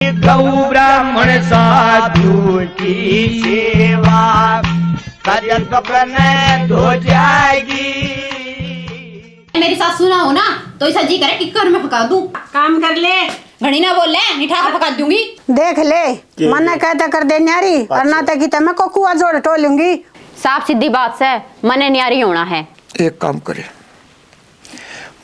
गौ ब्राह्मण साधु की सेवा कजन कपड़े धो जाएगी। मेरी सासू ना हो ना तो ऐसा जी करे कि घर में पका दूं। काम कर ले, घड़ी ना बोल ले, निठा के पका दूंगी। देख ले मन कहता कर दे न्यारी और ना तकी तो मैं कोकुआ जोड़ टोलूंगी। साफ सीधी बात से मने न्यारी होना है। एक काम करे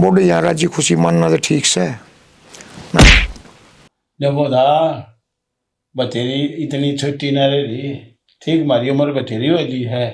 बोले यहाँ राजी खुशी मानना तो ठीक से देखो दा बतेरी इतनी छोटी न रही ठीक मारी उम्र बतेरी वाली है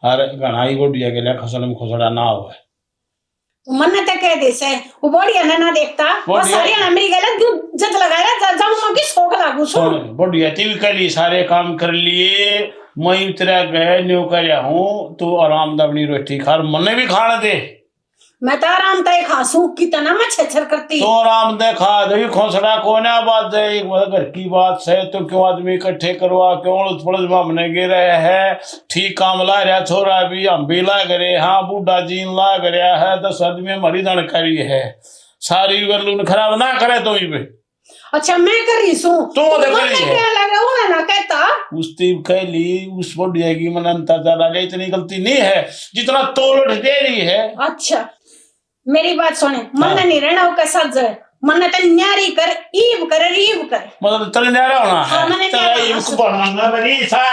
और गणाई बोडिया के लिए खसड़ में खसड़ा ना हो मन तक कह दे से वो बढ़िया ना देखता वो सारी ना मेरी गलत जो जत लगाया जाऊं मैं की शौक लागू सो बोडिया टीवी कर ली सारे काम कर लिए मैं उतरा गए न्यू करया हूं तो आराम दा अपनी रोटी खा मने भी खाने दे। मैं तो आराम तय खासू कितना मैं छेछर करती तो आराम दे खा दे खोसड़ा कोने बात है एक घर की बात है तो क्यों आदमी इकट्ठे करवा क्यों उलझ हमने गिरे है ठीक काम ला रहा छोरा भी हम भी ला करे हाँ बूढ़ा जीन ला गया है 10 आदमी हमारी जानकारी है सारी गलून खराब ना करे तो ही पे। अच्छा मैं करी सू तो क्या लगा वो ना कहता उसती कहली उस बुढ़िया की मन अंतर लगे इतनी गलती नहीं है जितना तोड़ दे रही है। अच्छा मेरी बात सुने मन नहीं रहना वो कैसा जाए मन तो न्यारी कर ईब कर मतलब तेरे न्यारा होना है हाँ, मैंने तेरा न्यारा ईब को बढ़ाना बनी सा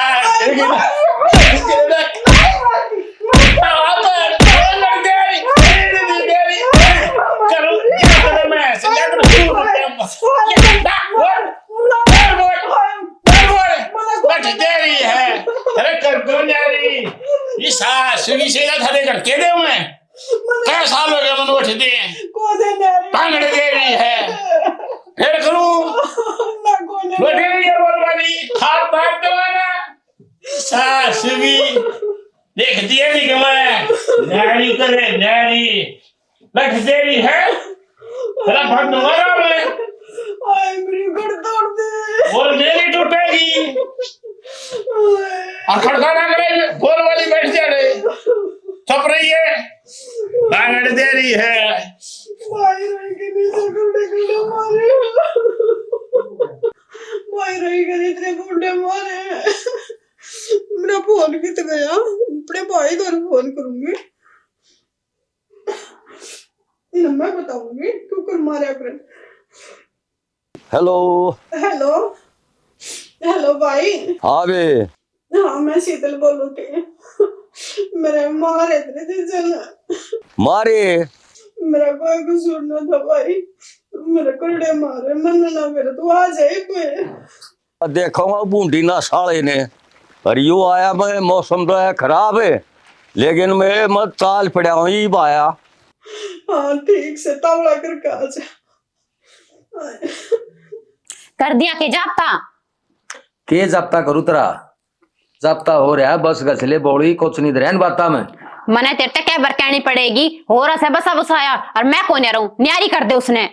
क्या साल हो गया मन उठ दे पांगड़ दे रही है फिर करूं बैठे रही है बोल वाली खाद बांट दवाना सास भी देख दिया नहीं कि मैं न्यारी करे न्यारी बैठ दे रही है तेरा भाग दूंगा मैं मेरी गुड़ तोड़ दे बोल मेरी टूटेगी और खड़खड़ा ना करे बोल वाली बैठ जा रही चुप रही है पागड़ दे रही है भाई रही के नीचे गुड्डे मारे भाई रही के इतने गुड्डे मारे मेरा फोन कित गया अपने भाई को फोन करूंगी मैं बताऊंगी तू कर मारा कर। हेलो हेलो हेलो भाई हाँ बे हाँ मैं शीतल बोलूं थी मेरे मारे इतने थे चल मारे मेरा कोई कसूर ना था भाई मेरे कोड़े मारे मन ना मेरे तो आ जाए कोई देखो बूंदी ना साले ने पर यू आया मैं मौसम तो है खराब है लेकिन मैं मत ताल पड़ा हूँ ही आया। हाँ ठीक से तवड़ा कर काज कर दिया के जाता के जब्ता करू तेरा जब्ता हो रहा है बस गसले बोली कुछ नहीं रहन बाता में मने तेरे तक क्या बरकानी पड़ेगी हो रहा है बसा बसाया और मैं कौन रहूं न्यारी कर दे उसने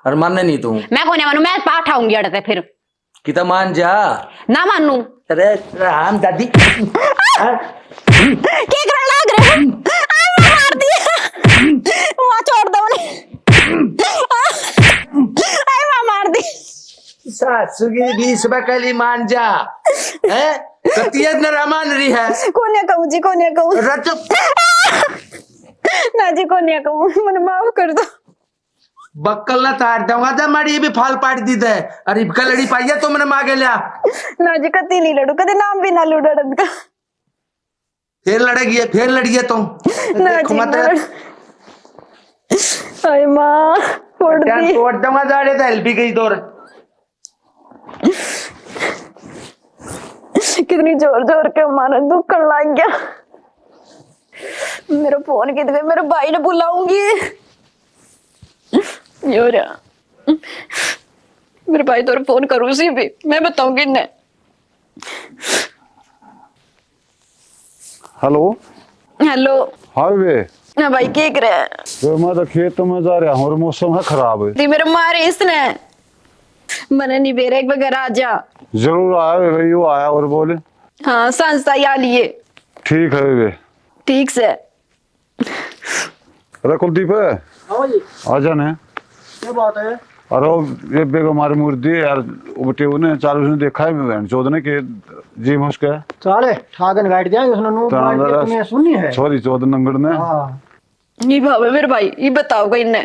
और मानने नहीं तू मैं कौन मानू मैं पाठ आऊंगी अड़ते फिर कितना मान जा ना मानू अरे राम दादी के करा लाग रहे मार दिया वहां छोड़ दो आई मार दी सासू की 20 बकली मान जा है कतियत न रामान रही है कोने कहूं जी कोने कहूं रच ना जी कोने कहूं मन माफ कर दो बक्कल ना तार दूंगा था मारी ये भी फाल पाट दी दे अरे इबका लड़ी पाइया तो मैंने मांगे लिया ना जी कती नहीं लड़ू कदे नाम भी ना लूडड़ का फिर लड़ेगी है तुम ना जी हाय मां फोड़ दी तोड़ दूंगा जाड़े तो हेल्प गई तोर कितनी जोर जोर के मारा दुखन लग गया मेरा फोन कित गए मेरे भाई ने बुलाऊंगी योरा मेरे भाई तो फोन करूँ सी भी मैं बताऊंगी ने। हेलो हेलो हाँ बे हाँ भाई क्या कर रहा है वे मैं तो खेत में जा रहा हूँ और मौसम है खराब है दी मेरे मारे इसने मने नहीं बेरे एक बगैर आ जा जरूर आया भाई वो आया और बोले हाँ संस्था या लिए ठीक है बे ठीक से अरे कुलदीप है आ जाने क्या बात है? अरे ये बेगो मारी मूर्ति यार उबटे उन्हें चालू उसने देखा है मैं चौध ने के जी मुस्के चाले ठागन गाइड दिया उसने नो तुम्हें सुननी है सॉरी चौध नंगड़ ने ये भावे मेरे भाई ये बताओ कहीं ने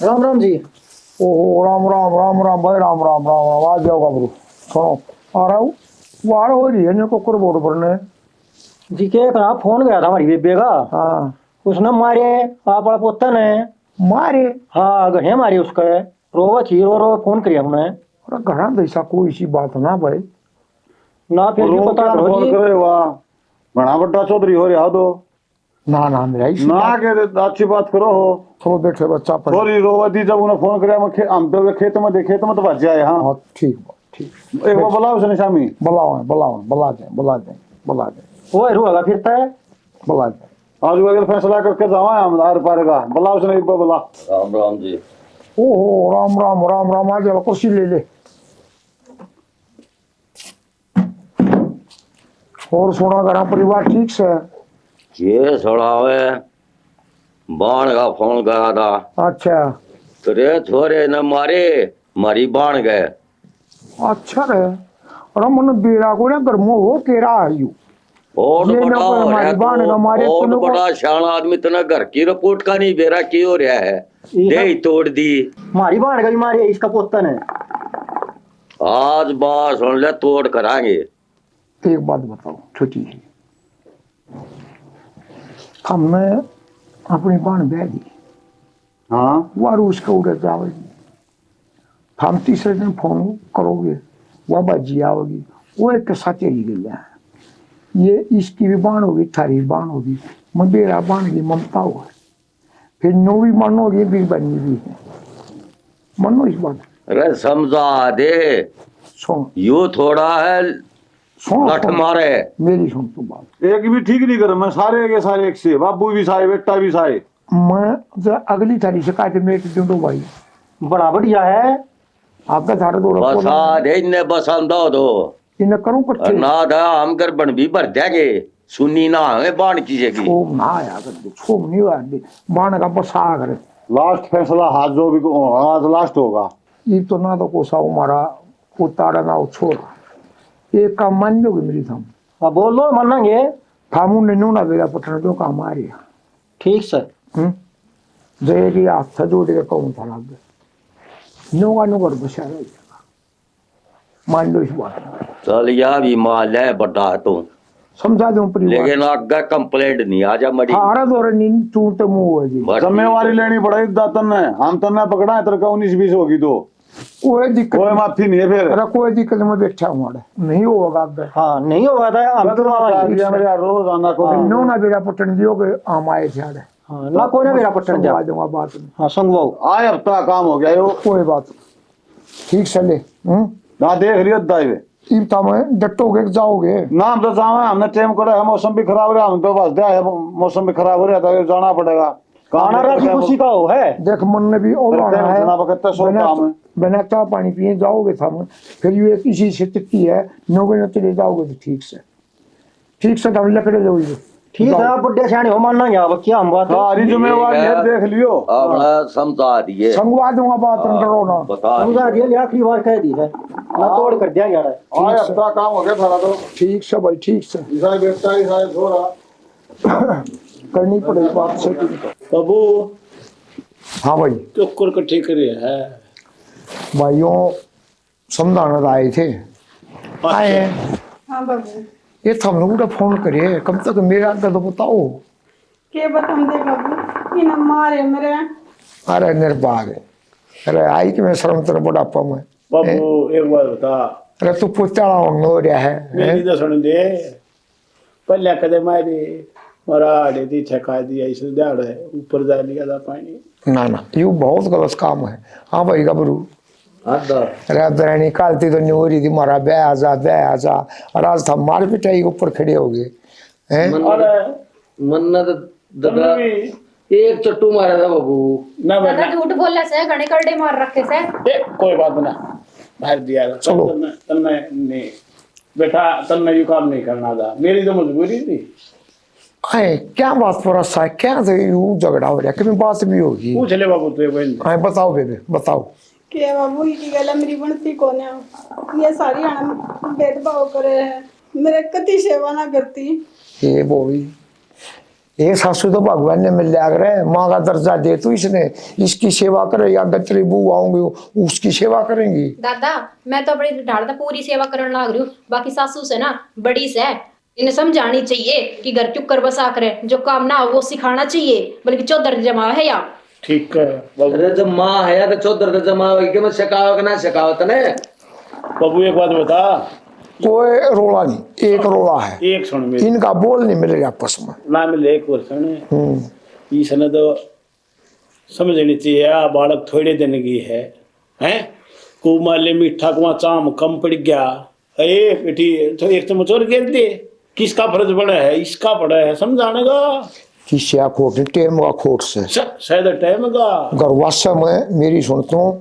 राम राम जी। ओहो राम राम राम राम भाई राम राम राम राम आ जाओ गबरू सुनो आ रहा हूँ वार हो रही है इनको कर बोर्ड पर ने जी के कहा फोन गया था हमारी बेबे का। हाँ उसने मारे आप वाला पोता ने मारे हाँ गहे मारे उसका रोवा थी रो फोन किया हमने अरे घना ऐसा कोई सी बात ना भाई ना फिर भी पता करो फोन जी। करे वाह बड़ा बड़ा चौधरी हो रहा दो ना ना मेरा इसी ना के अच्छी बात करो हो थोड़ा बैठे बच्चा पर सॉरी रोवती जब उन्हें फोन कराया मैं हम तो खेत में देखे तो भज जाए हाँ हाँ ठीक ठीक एक बार बुलाओ उसने शामी बुलाओ बुला दे वो रुआ फिरता है बुला दे आज अगर फैसला करके जावा हम आर पार का बुलाओ उसने एक बार बुला राम राम जी। ओहो राम राम राम राम आ जाओ कुर्सी ले ले और सोना घर परिवार ठीक से ये छोड़ावे बाण का फोन करा था अच्छा तेरे छोरे न मारे मारी बाण गए। अच्छा रे और मन बेरा को ना गर्मो हो केरा आयु और ये ना कोई हमारी बाण का मारे और तूने को- बड़ा शान आदमी तना घर की रिपोर्ट का नहीं बेरा की हो रहा है दे ही तोड़ दी। हमारी बाण गई मारे इसका पोता ने आज बात सुन ले तोड़ करांगे। एक बात बताओ छोटी है हमने अपनी बाण बह दी हाँ वह उसका उड़े जाएगी हम तीसरे दिन फोन करोगे वह बाजी आओगी वो एक साथ ही गई है ये इसकी भी बाण होगी थारी बाण होगी मेरा बाण की ममता हो फिर नो भी मन होगी भी बनी भी है मनो इस बात अरे समझा दे सुन यू थोड़ा है सुन लठ सुन, मारे मेरी सुन तू बात एक भी ठीक नहीं कर मैं सारे के सारे एक से बाबू भी साए बेटा भी साए मैं अगली थारी से काटे मेट दूंगा भाई बड़ा बढ़िया है आपका थारे दो बसा दे इन्हें बसंत दो इन्हें करूं और कट्ठे ना दा हम कर बन भी भर देंगे सुनी ना हमें बाण कीजिएगी छोम ना आया कर छोम नहीं आया बाण का बसा करे लास्ट फैसला हाथ जो भी आज लास्ट होगा ये तो ना तो कोसा हमारा उतारा ना छोड़ा एक काम मान लोगे मेरी थम हाँ बोल लो मानेंगे थामू ने नूना बेरा पटन जो काम आ रही ठीक सर जय की हाथ जोड़ के कहूँ था लग नोगा नोगर बसा रही मान लो इस बात चल या भी माल है बड़ा तू समझा दूं परिवार लेकिन आगे कंप्लेंट नहीं आ जा मरी हारा दौरे नींद तू तो मुंह है जी जिम्मेवारी लेनी पड़ेगी दातन ने हम तो ना पकड़ा है तेरे का 19-20 होगी तो कोई दिक्कत कोई माफी नहीं है फिर अरे कोई दिक्कत में बैठा हूँ अरे नहीं होगा आगे हाँ नहीं होगा था हम तो मेरे रोज आना को नोना बेरा पटन दियो के आम आए थे अरे हाँ ना कोई ना मेरा पट्टन जा समझा दूंगा बात में हाँ संगवाओ आए हफ्ता काम हो गया यो कोई बात ठीक से ले ना देख लियो दाइवे इब तब डटोगे जाओगे ना हम तो जावे हमने टाइम करा है मौसम भी खराब हो रहा हम तो बस दे मौसम भी खराब हो रहा था जाना पड़ेगा खाना राजी खुशी का हो है देख मन ने भी और आना है ना बकता सो काम है बिना चाय पानी पिए जाओगे थम फिर ये इसी से तिक्की है नौगे न चले जाओगे तो ठीक से तब लकड़े जाओगे ठीक है आप बुढ़े सियाने हो मानना क्या अब क्या हम बात है? सारी जिम्मेवारी है देख लियो अपना समझा दिए संगवा दूंगा बात न डरो ना बता समझा दिया आखिरी बार कह दी है ना तोड़ कर दिया यार आए हफ्ता काम हो गया थारा तो ठीक से भाई ठीक से ईसा बेटा ईसा छोरा करनी पड़ेगी बात से बाबू हाँ भाई चक्कर इकट्ठे करे है भाइयों समझाने आए थे आए हैं हाँ बाबू ये तो हम लोगों ने फोन करे कम तक मेरा अंदर तो बताओ के बताऊं दे बाबू इन मारे मेरे अरे निर्बाग है अरे आई कि मैं शर्म तेरे बुढ़ापा में बाबू एक बार बता अरे तू पुतला हो रहा है मेरी तो सुन दे पहले कदे मारी मारा आड़े दी छका दिया इस दाड़ है ऊपर जा लिया था पानी ना ना ये बहुत गलत काम है हाँ भाई गबरू अरे निकालती तो नहीं हो रही थी मारा बह आजा और आज था मार पिटाई के ऊपर खड़े हो गए हैं अरे मन्नत दादा एक चट्टू मारा था बाबू ना बेटा झूठ बोलने से घने करड़े मार रखे से कोई बात ना बाहर दिया चलो। तन्ने नहीं बेटा तन्ने यू काम नहीं करना था मेरी तो मजबूरी थी आए क्या बात पर क्या यूं झगड़ा हो रहा है कभी बात भी होगी पूछ ले बाबू तुझे बहन आए बताओ बेबे बताओ के बाबू की गल मेरी बनती कौन है ये सारी आना भेदभाव करे है मेरे कति सेवा ना करती ये बोली ये सासू तो भगवान ने मिल लिया करे माँ का दर्जा दे तो इसने इसकी सेवा करे या गतरी बू आऊंगी उसकी सेवा करेंगी। दादा मैं तो अपनी ढाल तक पूरी सेवा करने लग रही हूँ, बाकी सासू से ना बड़ी से इन्हें समझानी चाहिए कि घर चुप कर बसा करे, जो काम ना हो वो सिखाना चाहिए, बल्कि चौधर जमा है या ठीक है अरे जब माँ है या तो चौधर जमा होगी कि मैं सिखाओ कि ना सिखाओ तने। बाबू एक बात बता, कोई रोला नहीं, एक रोला है, एक सुन मेरी, इनका बोल नहीं मिलेगा आपस में ना मिले एक और सुन, इसने तो समझनी चाहिए आ बालक थोड़े दिन की है हैं को माले मीठा कुआ चाम कम पड़ गया ए बेटी तो एक तो मुचोर गिर दे, किसका फर्ज पड़ा है, इसका पड़ा है समझाने का। किसिया खोट टेम का खोट से शायद टाइम का गरवासा में मेरी सुनता हूँ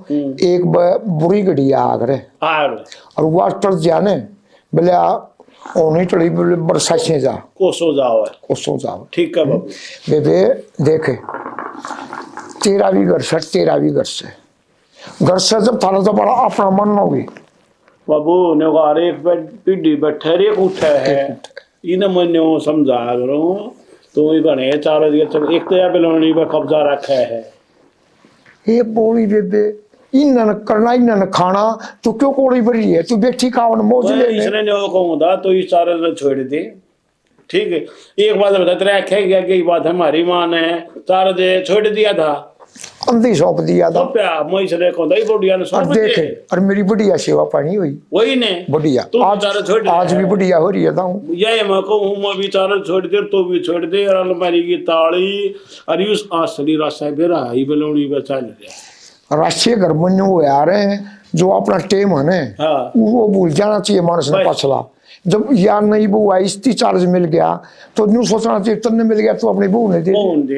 एक बुरी घड़ी आगरे और वाटर जाने बोले ओनी टड़ी बोले बरसा से जा कोसो जाओ ठीक है बाबू। बेबे देखे तेरा भी घर से जब थाना तो बड़ा अपना मन होगी बाबू ने कहा एक पीढ़ी बैठे रे उठे है इन मन समझा करो तो ही बने चारों दिए एक तो या बिलोनी पे कब्जा रखा है ये बोली बेबे इन्हन करना इन्हन खाना तू क्यों कोड़ी भरी है तू बेटी खावन मौज ले इसने जो कहूँगा तो इस चारों ने छोड़ दे ठीक है। एक बात बता तेरा कह गया कि बात हमारी माँ ने चार दे छोड़ दिया था अंधी सौंप दिया था मैं इसलिए कहूँगा ये बुढ़िया ने सौंप देखे और मेरी बढ़िया सेवा पानी हुई वही ने बढ़िया आज भी बढ़िया हो रही है यही मैं कहूँ मैं भी चारों छोड़ दे तो भी छोड़ दे और अलमारी की ताली और उस आसली रास्ता पे रहा ही बेलोनी पे चल रहा राष्ट्रीय घर मन वो आ रहे हैं जो अपना टेम है ना वो भूल जाना चाहिए मानस ने पछला जब यार नहीं बहू आई इस चार्ज मिल गया तो न्यू सोचना चाहिए तन्ने मिल गया तो अपनी बहू ने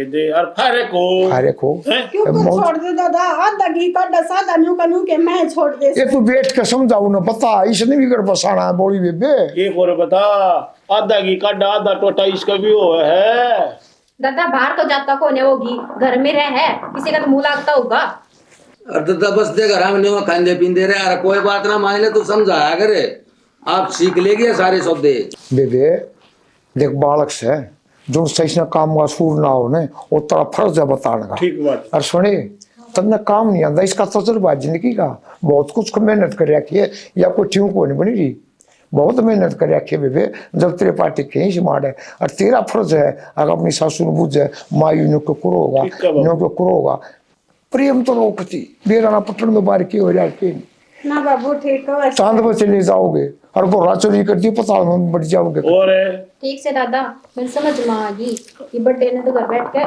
दे और फारे को क्यों छोड़ दे दादा आधा घी का डसा दानू कनू के मैं छोड़ दे ये तू बैठ के समझाऊ ना बता इसने भी कर बसाना है बोली बेबे एक और बता आधा घी का आधा टोटा इसका भी हो है दादा बाहर तो जाता कौन है वो घी घर में रह है किसी का तो मुंह लगता होगा दादा बस दे घर हम नहीं खाते पीते रहे यार कोई बात ना मान ले तू समझाया करे आप सीख लेगी सारे सौदे बेबे देख बालक से जो सही ना काम का सूर ना हो ने वो तेरा फर्ज है बताने का ठीक बात और सुने तन्ने काम नहीं आता इसका तजुर्बा जिंदगी का बहुत कुछ मेहनत कर रखी है या कोई ट्यूब को नहीं बनी रही बहुत मेहनत कर रखी है बेबे जब तेरे पार्टी कहीं से मार है और तेरा फर्ज है अगर अपनी सासू ने बुझे मायू नो को करोगा प्रेम तो रोकती बेराना पट्टन में बार की हो जाती ना बाबू ठीक है चांद पर चले जाओगे और बोरा चोरी करती पता में बढ़ जाओगे और ठीक से दादा मैं समझ माँ आ गई कि बर्थडे ने तो घर बैठ के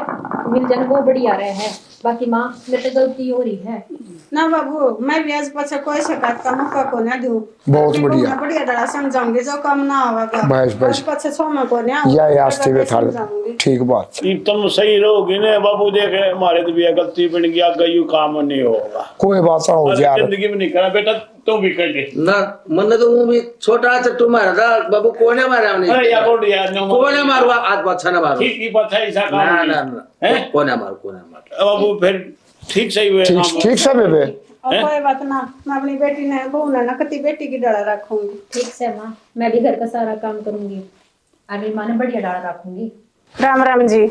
मिल जाने वो बढ़िया रहे है बाकी माँ मेरे तो गलती हो रही है ना बाबू मैं भी आज पछा कोई शिकायत का मौका को ना दूं बहुत बढ़िया बढ़िया तरह समझाऊंगी जो काम ना होगा बस पछा छोमा को ना या आस्ते में था ठीक बात तुम सही रहोगे ना बाबू देखे हमारे तो भी गलती बन गया गयू काम नहीं होगा कोई बात ना हो जाए जिंदगी में नहीं करा बेटा तो भी कर दे ना मन तो वो भी छोटा चट्टू मारा था बाबू कोने मारा हमने अरे या बोल यार कोने मारो आज अच्छा ना मारो ठीक ही बात है ऐसा काम ना कोने मारो बाबू फिर ठीक सही हुए ठीक से बेबे कोई बात ना मैं अपनी बेटी ने बहू ने कति बेटी की डाला रखूंगी ठीक से माँ मैं भी घर का सारा काम करूंगी और मेरी माँ ने बढ़िया डाला रखूंगी। राम राम जी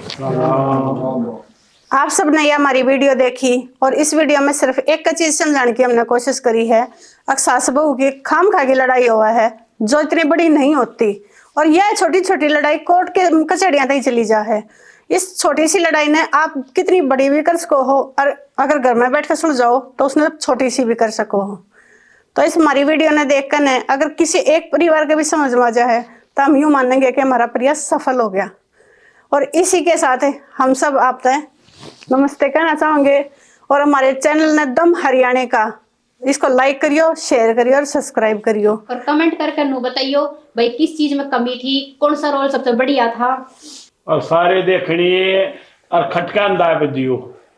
आप सब ने हमारी वीडियो देखी और इस वीडियो में सिर्फ एक चीज समझाने की हमने कोशिश करी है। सास बहू की खामखा की लड़ाई हुआ है जो इतनी बड़ी नहीं होती और यह छोटी छोटी लड़ाई कोर्ट के कचहरियां तक चली जा है। इस छोटी सी लड़ाई ने आप कितनी बड़ी भी कर सको हो और अगर घर में बैठ कर सुलझाओ तो उसने छोटी सी भी कर सको हो। तो इस हमारी वीडियो ने देख कर ने अगर किसी एक परिवार के भी समझ में आ जाए तो हम यूँ मानेंगे कि हमारा प्रयास सफल हो गया। और इसी के साथ हम सब आपसे नमस्ते कहना चाहेंगे और हमारे चैनल ने दम हरियाणा का इसको लाइक करियो शेयर करियो और सब्सक्राइब करियो और कमेंट करके नो बताइयो भाई किस चीज में कमी थी कौन सा रोल सबसे बढ़िया था और सारे देखनी और खटका अंदाज दियो।